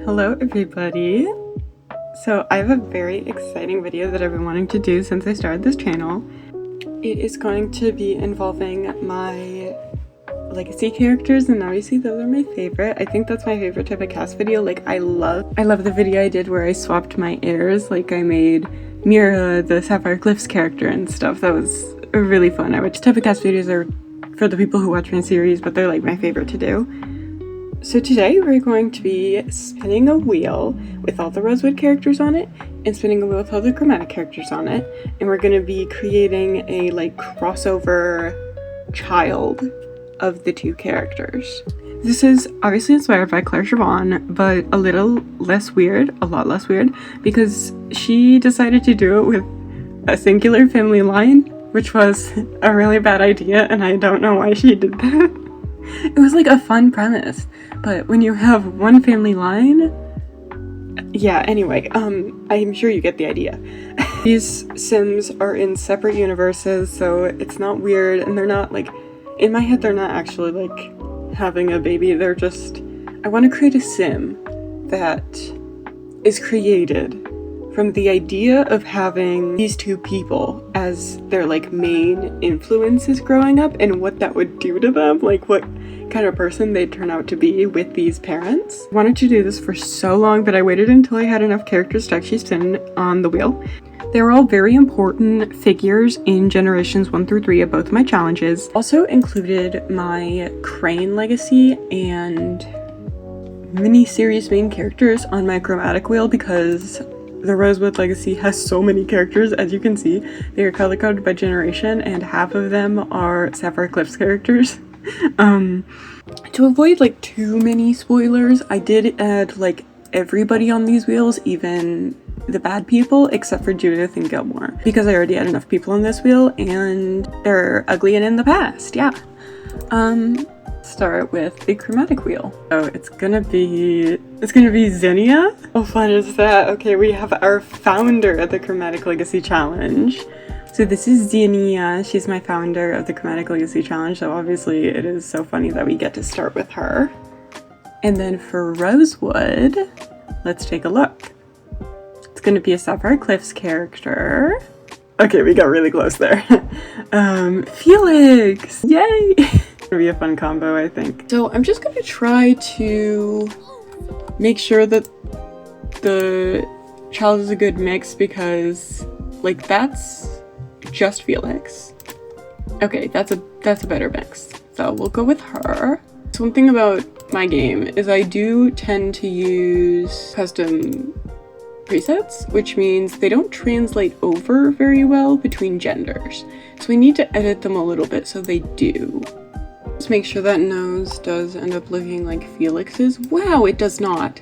Hello everybody! So I have a very exciting video that I've been wanting to do since I started this channel. It is going to be involving my legacy characters, and obviously those are my favorite. I think that's my favorite type of cast video. Like I love the video I did where I swapped my heirs. Like I made Miera the Sapphire Cliffs character and stuff. That was really fun. Which type of cast videos are for the people who watch my series, but they're like my favorite to do. So today we're going to be spinning a wheel with all the Rosewood characters on it and spinning a wheel with all the Chromatic characters on it, and we're going to be creating a crossover child of the two characters. This is obviously inspired by Claire Siobhan, but a lot less weird, because she decided to do it with a singular family line, which was a really bad idea, and I don't know why she did that. It was like a fun premise, but when you have one family line, yeah, anyway, I'm sure you get the idea. These Sims are in separate universes, so it's not weird, and they're not in my head, they're not actually having a baby. They're just, I want to create a Sim that is created from the idea of having these two people as their main influences growing up, and what that would do to them, what kind of person they'd turn out to be with these parents. I wanted to do this for so long, but I waited until I had enough characters to actually spin on the wheel. They were all very important figures in generations 1 through 3 of both my challenges. Also included my Crane legacy and mini-series main characters on my Chromatic wheel, because the Rosewood legacy has so many characters. As you can see, they are color-coded by generation, and half of them are Sapphire Cliffs characters. To avoid too many spoilers, I did add everybody on these wheels, even the bad people, except for Judith and Gilmore, because I already had enough people on this wheel and they're ugly and in the past. Yeah. Start with the Chromatic wheel. Oh, it's gonna be Zinnia. How fun is that? Okay, we have our founder of the Chromatic Legacy Challenge. So this is Zinnia. She's my founder of the Chromatic Legacy Challenge, so obviously it is so funny that we get to start with her. And then for Rosewood, let's take a look. It's gonna be a Sapphire Cliffs character. Okay, we got really close there. Felix! Yay! It's gonna be a fun combo, I think. So I'm just gonna try to make sure that the child is a good mix, because that's just Felix. Okay, that's a better mix. So we'll go with her. So one thing about my game is I do tend to use custom presets, which means they don't translate over very well between genders. So we need to edit them a little bit so they do. Let's make sure that nose does end up looking like Felix's. Wow, it does not.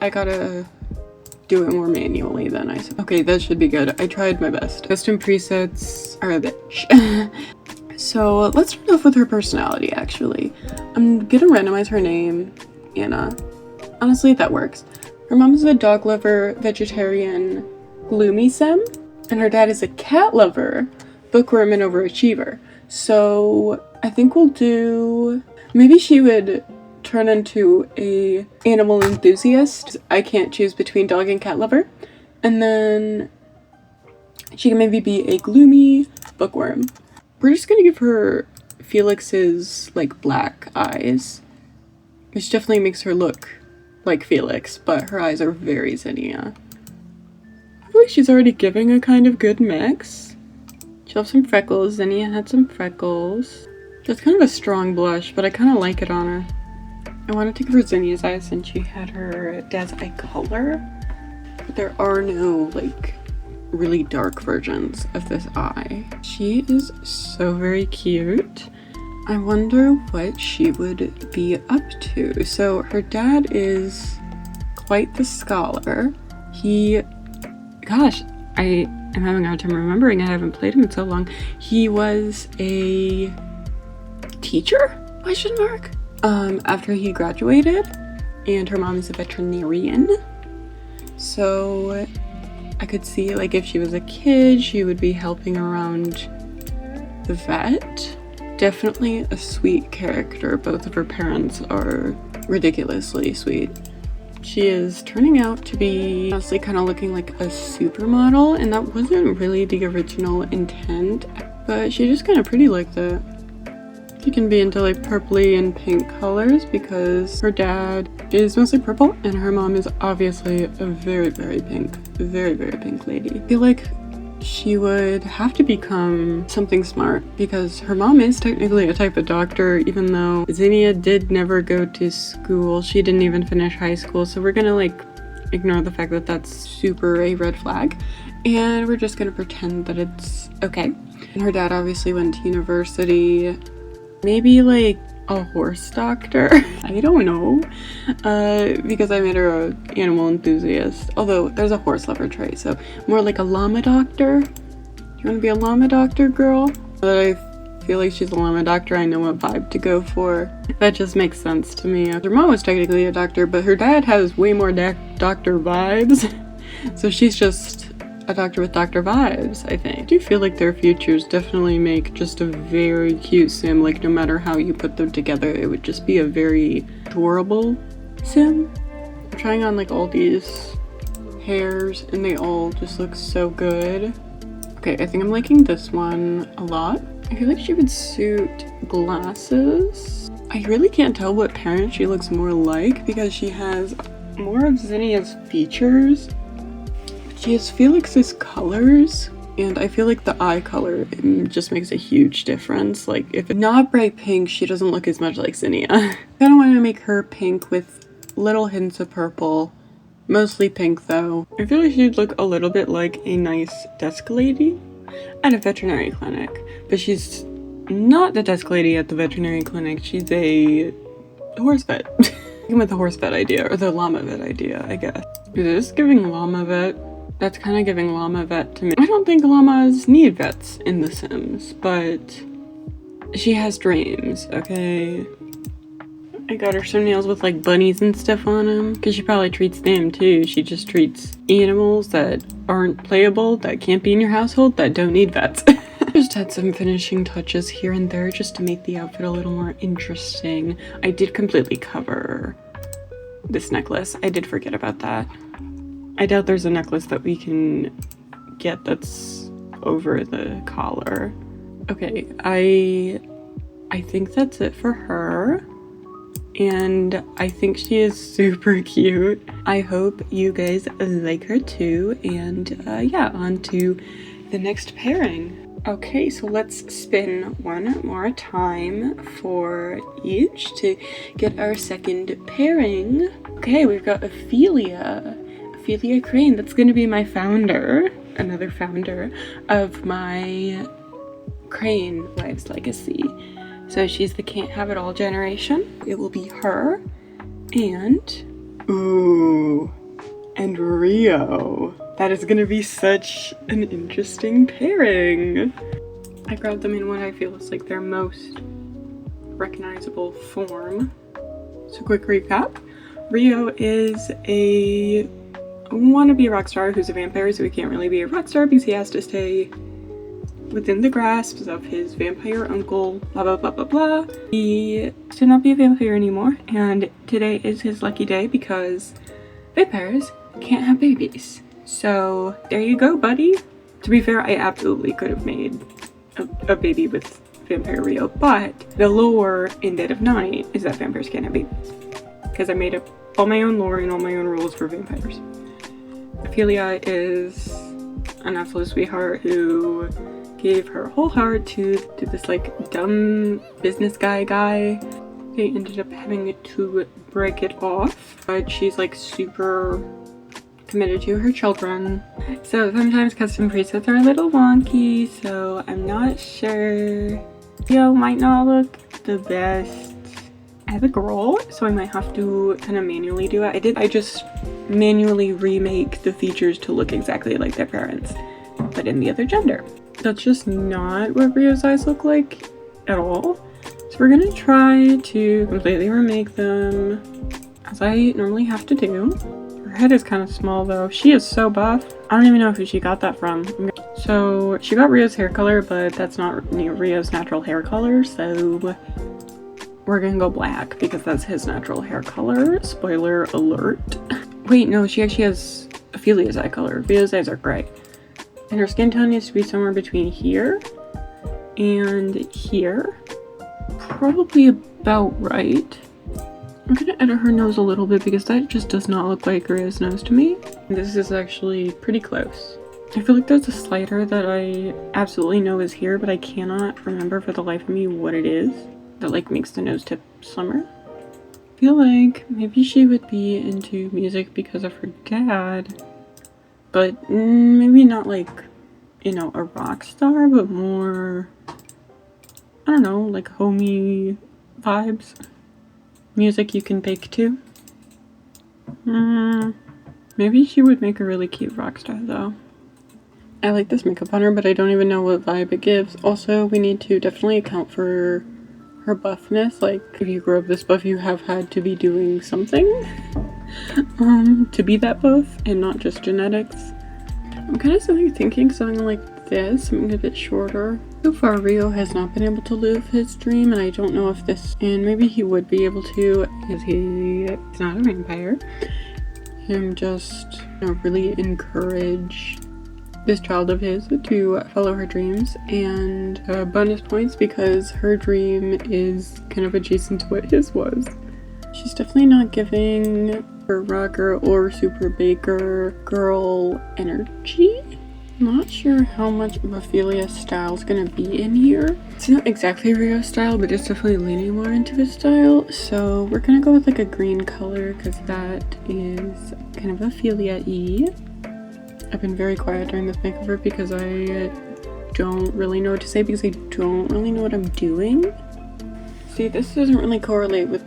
I gotta do it more manually than I said. Okay, that should be good. I tried my best. Custom presets are a bitch. So let's start off with her personality, actually. I'm gonna randomize her name, Anna. Honestly, that works. Her mom is a dog lover, vegetarian, gloomy Sim, and her dad is a cat lover, bookworm, and overachiever. So I think we'll do, maybe she would turn into a animal enthusiast. I can't choose between dog and cat lover. And then she can maybe be a gloomy bookworm. We're just gonna give her Felix's black eyes, which definitely makes her look like Felix, but her eyes are very Zinnia. I feel like she's already giving a kind of good mix. She'll have some freckles. Zinnia had some freckles. That's kind of a strong blush, but I kind of like it on her. I wanted to give her Zinnia's eyes since she had her dad's eye color, but there are no really dark versions of this eye. She is so very cute. I wonder what she would be up to. So her dad is quite the scholar. Gosh, I am having a hard time remembering. I haven't played him in so long. He was a teacher? ? After he graduated, and her mom is a veterinarian. So I could see if she was a kid, she would be helping around the vet. Definitely a sweet character. Both of her parents are ridiculously sweet. She is turning out to be honestly kind of looking like a supermodel, and that wasn't really the original intent, but she's just kind of pretty like that. She can be into like purpley and pink colors because her dad is mostly purple and her mom is obviously a very, very pink lady. I feel like she would have to become something smart because her mom is technically a type of doctor, even though Zinnia did never go to school. She didn't even finish high school, so we're gonna like ignore the fact that that's super a red flag, and we're just gonna pretend that it's okay. And her dad obviously went to university. Maybe like a horse doctor? I don't know, because I made her an animal enthusiast, although there's a horse lover trait, so more like a llama doctor. You want to be a llama doctor, girl? That I feel like she's a llama doctor, I know what vibe to go for. That just makes sense to me. Her mom was technically a doctor, but her dad has way more doctor vibes, so she's just a doctor with doctor vibes, I think. I do feel like their futures definitely make just a very cute sim. Like, no matter how you put them together, it would just be a very adorable sim. I'm trying on like all these hairs and they all just look so good. Okay, I think I'm liking this one a lot. I feel like she would suit glasses. I really can't tell what parent she looks more like because she has more of Zinnia's features. She has Felix's colors, and I feel like the eye color just makes a huge difference. Like, if it's not bright pink, she doesn't look as much like Zinnia. I kind of want to make her pink with little hints of purple. Mostly pink, though. I feel like she'd look a little bit like a nice desk lady at a veterinary clinic. But she's not the desk lady at the veterinary clinic. She's a horse vet. I went the horse vet idea, or the llama vet idea, I guess. Is this giving llama vet? That's kind of giving llama vet to me. I don't think llamas need vets in The Sims, but she has dreams, okay? I got her some nails with like bunnies and stuff on them, because she probably treats them too. She just treats animals that aren't playable, that can't be in your household, that don't need vets. Just had some finishing touches here and there just to make the outfit a little more interesting. I did completely cover this necklace. I did forget about that. I doubt there's a necklace that we can get that's over the collar. Okay, I think that's it for her. And I think she is super cute. I hope you guys like her too. And yeah, on to the next pairing. Okay, so let's spin one more time for each to get our second pairing. Okay, we've got Ophelia Crane. That's gonna be my founder, another founder of my Crane Wives Legacy. So she's the can't have it all generation. It will be her and Rio. That is gonna be such an interesting pairing. I grabbed them in what I feel is like their most recognizable form. So quick recap. Rio is a wannabe rock star who's a vampire, so he can't really be a rock star because he has to stay within the grasp of his vampire uncle, blah blah blah blah blah. He should not be a vampire anymore, and today is his lucky day because vampires can't have babies. So there you go, buddy. To be fair, I absolutely could have made a baby with Vampire Rio, but the lore in Dead of Night is that vampires can't have babies because I made up all my own lore and all my own rules for vampires. Ophelia is an absolute sweetheart who gave her whole heart to this like dumb business guy. They ended up having to break it off, but she's like super committed to her children. So sometimes custom presets are a little wonky, so I'm not sure. Rio might not look the best as a girl, so I might have to kind of manually do it. I just manually remake the features to look exactly like their parents, but in the other gender. That's just not what Rio's eyes look like at all. So we're gonna try to completely remake them as I normally have to do. Her head is kind of small though. She is so buff. I don't even know who she got that from. So she got Rio's hair color, but that's not Rio's natural hair color, so we're gonna go black because that's his natural hair color. Spoiler alert. Wait, no, she actually has Ophelia's eye color. Ophelia's eyes are gray. And her skin tone needs to be somewhere between here and here. Probably about right. I'm gonna edit her nose a little bit because that just does not look like Ria's nose to me. This is actually pretty close. I feel like there's a slider that I absolutely know is here, but I cannot remember for the life of me what it is that like makes the nose tip slimmer. I feel like maybe she would be into music because of her dad, but maybe not like, you know, a rock star, but more, I don't know, like homey vibes. Music you can bake to. Maybe she would make a really cute rock star though. I like this makeup on her, but I don't even know what vibe it gives. Also, we need to definitely account for her buffness. Like, if you grow up this buff, you have had to be doing something to be that buff and not just genetics. I'm kind of thinking something like this, something a bit shorter. So far, Rio has not been able to live his dream, and I don't know if this, and maybe he would be able to, because he's not a vampire. Him just, you know, really encourage this child of his to follow her dreams, and bonus points because her dream is kind of adjacent to what his was. She's definitely not giving her rocker or super baker girl energy. Not sure how much of Ophelia's style is gonna be in here. It's not exactly Rio's style, but it's definitely leaning more into his style. So we're gonna go with like a green color because that is kind of Ophelia-y. I've been very quiet during this makeover because I don't really know what to say because I don't really know what I'm doing. See, this doesn't really correlate with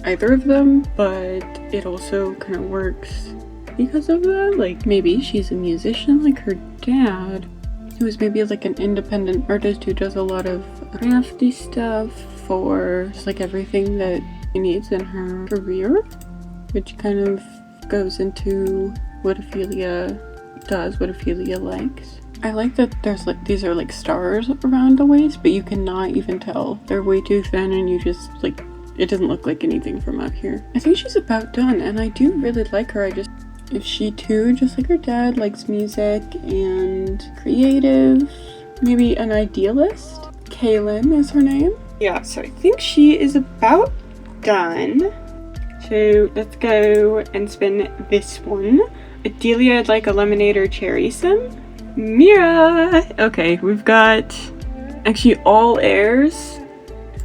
either of them, but it also kind of works because of that. Like, maybe she's a musician like her dad, who is maybe like an independent artist who does a lot of crafty stuff for just like everything that she needs in her career, which kind of goes into what Ophelia does, what Ophelia likes. I like that there's like, these are like stars around the waist, but you cannot even tell. They're way too thin and you just like, it doesn't look like anything from up here. I think she's about done and I do really like her. If she too, just like her dad, likes music and creative, maybe an idealist. Kaylin is her name. Yeah, so I think she is about done. So let's go and spin this one. Ideally, I'd like a lemonade or cherry sim. Miera! Okay, we've got actually all airs.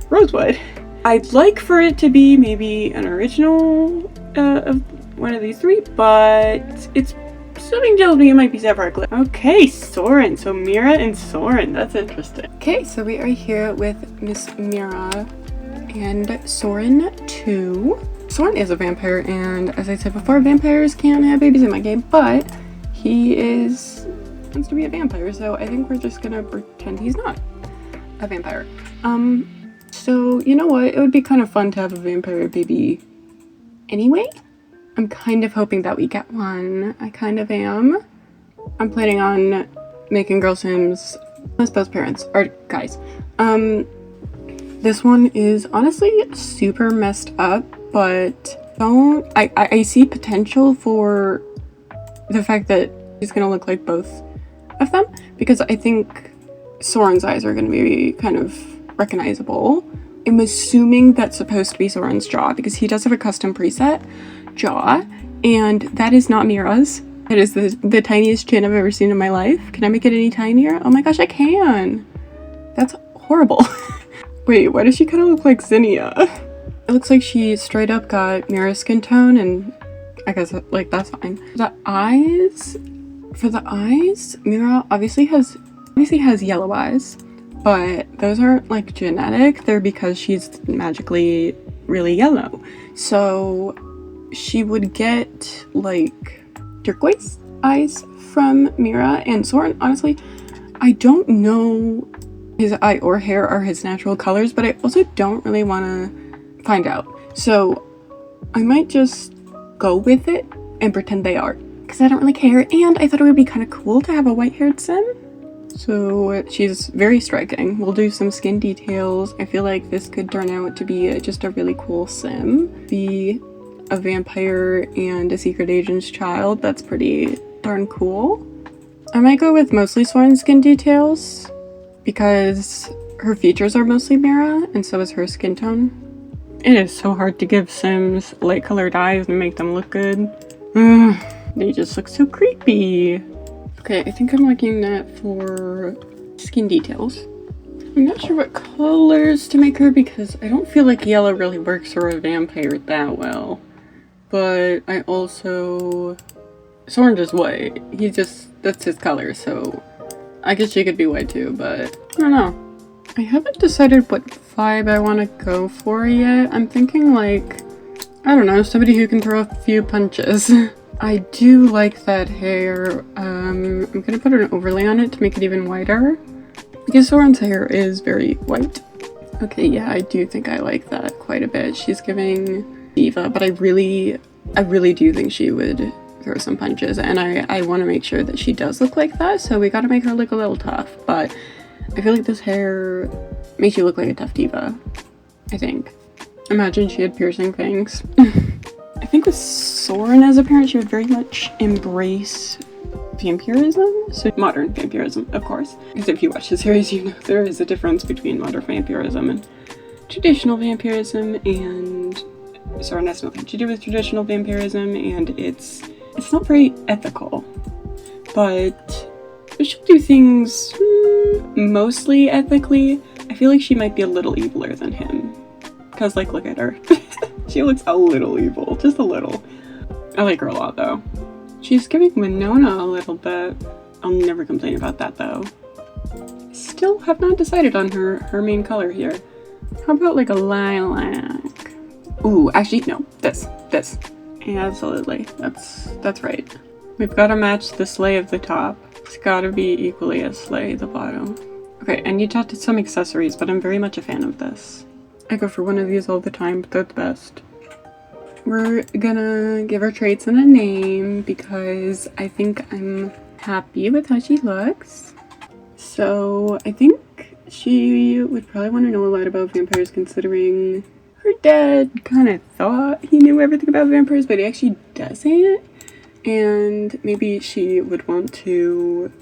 Rosewood. I'd like for it to be maybe an original of one of these three, but it's something tells me it might be Sapphire Clip. Okay, Soren. So Miera and Soren. That's interesting. Okay, so we are here with Miss Miera and Soren 2. Soren is a vampire, and as I said before, vampires can have babies in my game, but he wants to be a vampire, so I think we're just gonna pretend he's not a vampire. So you know what? It would be kind of fun to have a vampire baby anyway. I'm kind of hoping that we get one. I kind of am. I'm planning on making girl sims unless both parents are guys. This one is honestly super messed up, but I see potential for the fact that he's gonna look like both of them, because I think Soren's eyes are gonna be kind of recognizable. I'm assuming that's supposed to be Soren's jaw because he does have a custom preset jaw, and that is not Miera's. It is the tiniest chin I've ever seen in my life. Can I make it any tinier? Oh my gosh, I can! That's horrible. Wait, why does she kind of look like Zinnia? It looks like she straight up got Miera's skin tone, and I guess like that's fine. For the eyes, Miera obviously has yellow eyes, but those aren't like genetic. They're because she's magically really yellow. So she would get like turquoise eyes from Miera. And Soren, honestly, I don't know his eye or hair are his natural colors, but I also don't really want to find out. So I might just go with it and pretend they are, because I don't really care, and I thought it would be kind of cool to have a white-haired sim. So she's very striking. We'll do some skin details. I feel like this could turn out to be just a really cool sim. Be a vampire and a secret agent's child. That's pretty darn cool. I might go with mostly Soren skin details because her features are mostly Miera and so is her skin tone. It is so hard to give Sims light colored eyes and make them look good. They just look so creepy. Okay, I think I'm looking at for skin details. I'm not sure what colors to make her because I don't feel like yellow really works for a vampire that well. But I also... Soren is white. That's his color, so I guess she could be white too, but I don't know. I haven't decided what vibe I want to go for yet. I'm thinking like, I don't know, somebody who can throw a few punches. I do like that hair. I'm gonna put an overlay on it to make it even whiter because Soren's hair is very white. Okay, yeah, I do think I like that quite a bit. She's giving diva, but I really do think she would throw some punches, and I want to make sure that she does look like that, so we gotta make her look a little tough, but I feel like this hair makes you look like a tough diva, I think. Imagine she had piercing fangs. I think with Soren as a parent, she would very much embrace vampirism, so modern vampirism, of course, because if you watch the series, you know there is a difference between modern vampirism and traditional vampirism, and Soren has nothing to do with traditional vampirism, and it's not very ethical, but she'll do things mostly ethically. I feel like she might be a little eviler than him, because like, look at her. She looks a little evil, just a little. I like her a lot though. She's giving Winona a little bit. I'll never complain about that though. Still have not decided on her main color here. How about like a lilac? Ooh, actually no, this. Absolutely, that's right. We've got to match the sleigh of the top. It's got to be equally as sleigh the bottom. Okay, I need to add some accessories, but I'm very much a fan of this. I go for one of these all the time, but they're the best. We're gonna give her traits and a name because I think I'm happy with how she looks. So I think she would probably want to know a lot about vampires, considering her dad kind of thought he knew everything about vampires, but he actually doesn't. And maybe she would want to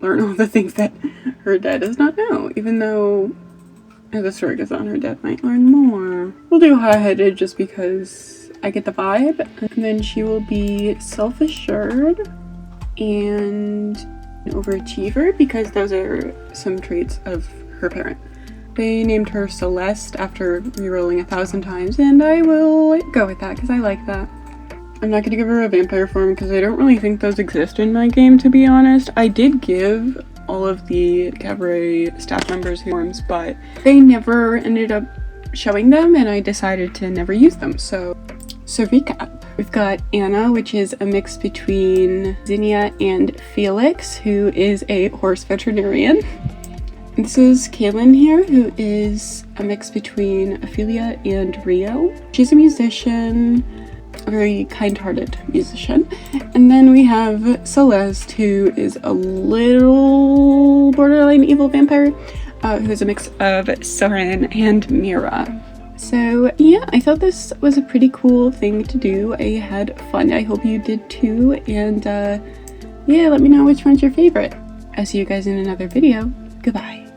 learn all the things that her dad does not know, even though as the story goes on, her dad might learn more. We'll do hot-headed just because I get the vibe. And then she will be self-assured and an overachiever because those are some traits of her parent. They named her Celeste after rerolling 1,000 times, and I will go with that because I like that. I'm not going to give her a vampire form because I don't really think those exist in my game, to be honest. I did give all of the cabaret staff members forms, but they never ended up showing them, and I decided to never use them. So recap. We've got Anna, which is a mix between Zinnia and Felix, who is a horse veterinarian. This is Kaylin here, who is a mix between Ophelia and Rio. She's a musician, a very kind-hearted musician. And then we have Celeste, who is a little borderline evil vampire, who is a mix of Soren and Miera. So yeah, I thought this was a pretty cool thing to do. I had fun. I hope you did too. And yeah, let me know which one's your favorite. I'll see you guys in another video. Goodbye.